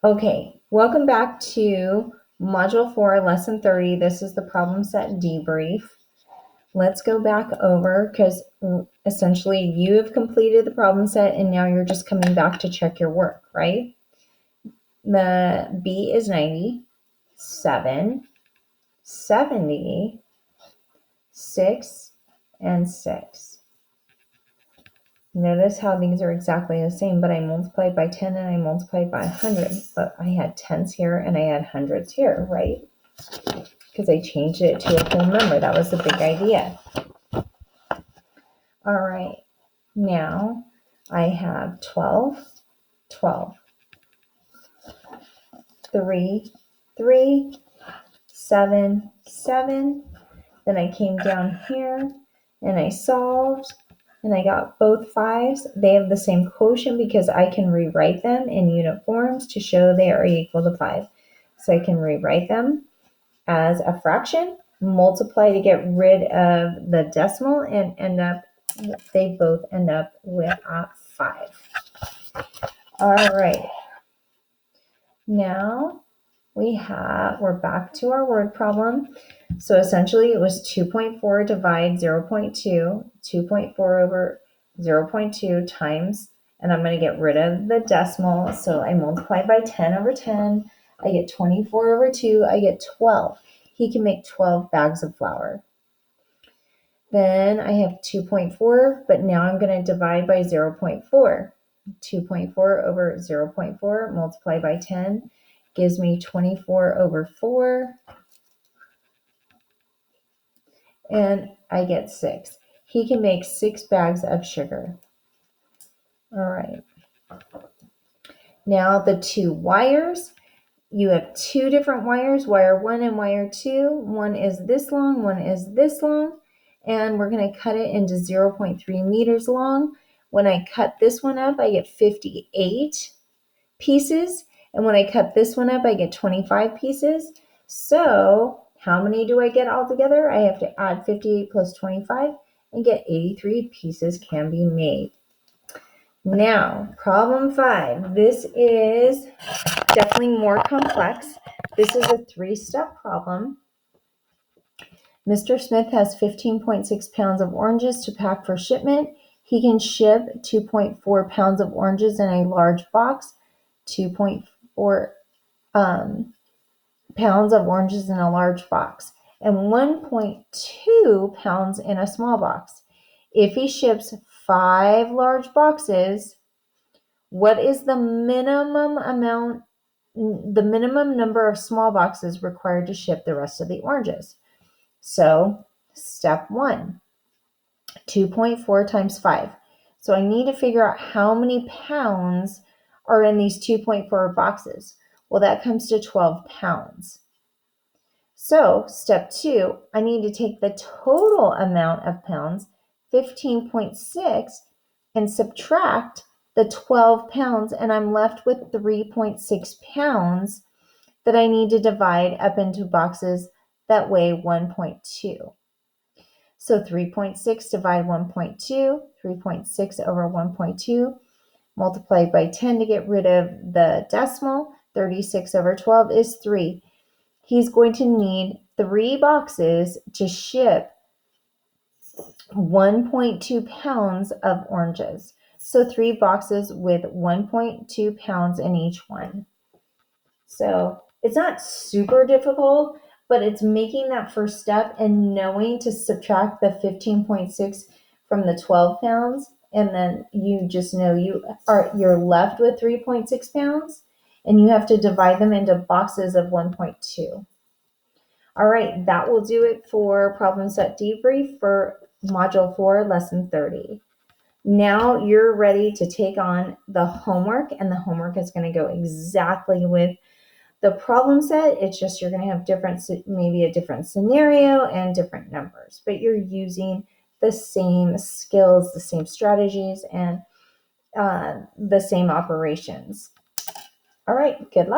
Okay, welcome back to Module 4, Lesson 30. This is the problem set debrief. Let's go back over because essentially you have completed the problem set and now you're just coming back to check your work, right? The B is 90, 7, 70, 6, and 6. Notice how these are exactly the same, but I multiplied by 10 and I multiplied by 100. But I had tens here and I had hundreds here, right? Because I changed it to a whole number. That was the big idea. All right. Now I have 12, 12, 3, 3, 7, 7. Then I came down here and I solved. And I got both 5s. They have the same quotient because I can rewrite them in unit forms to show they are equal to 5. So I can rewrite them as a fraction, multiply to get rid of the decimal, and they both end up with 5. All right. Now we're back to our word problem. So essentially it was 2.4 divide 0.2, 2.4 over 0.2 times, and I'm going to get rid of the decimal. So I multiply by 10 over 10. I get 24 over 2. I get 12. He can make 12 bags of flour. Then I have 2.4, but now I'm going to divide by 0.4. 2.4 over 0.4 multiplied by 10 gives me 24 over 4. And I get 6. He can make 6 bags of sugar. All right. Now the 2 wires. You have 2 different wires, wire 1 and wire 2. One is this long, one is this long. And we're going to cut it into 0.3 meters long. When I cut this one up, I get 58 pieces. And when I cut this one up, I get 25 pieces. So how many do I get altogether? I have to add 58 plus 25 and get 83 pieces can be made. Now, problem 5. This is definitely more complex. This is a 3-step problem. Mr. Smith has 15.6 pounds of oranges to pack for shipment. He can ship 2.4 pounds of oranges in a large box, 2.4 pounds of oranges in a large box, and 1.2 pounds in a small box. If he ships 5 large boxes, what is the minimum number of small boxes required to ship the rest of the oranges? So, step 1, 2.4 times 5. So I need to figure out how many pounds are in these 2.4 boxes. Well, that comes to 12 pounds. So, step 2, I need to take the total amount of pounds, 15.6, and subtract the 12 pounds, and I'm left with 3.6 pounds that I need to divide up into boxes that weigh 1.2. So 3.6 divide 1.2, 3.6 over 1.2, multiplied by 10 to get rid of the decimal, 36 over 12 is 3. He's going to need 3 boxes to ship 1.2 pounds of oranges. So 3 boxes with 1.2 pounds in each one. So it's not super difficult, but it's making that first step and knowing to subtract the 15.6 from the 12 pounds. And then you just know you're left with 3.6 pounds and you have to divide them into boxes of 1.2. All right, that will do it for problem set debrief for module 4, lesson 30. Now you're ready to take on the homework, and the homework is going to go exactly with the problem set. It's just you're going to have maybe a different scenario and different numbers, but you're using the same skills, the same strategies, and the same operations. All right, good luck.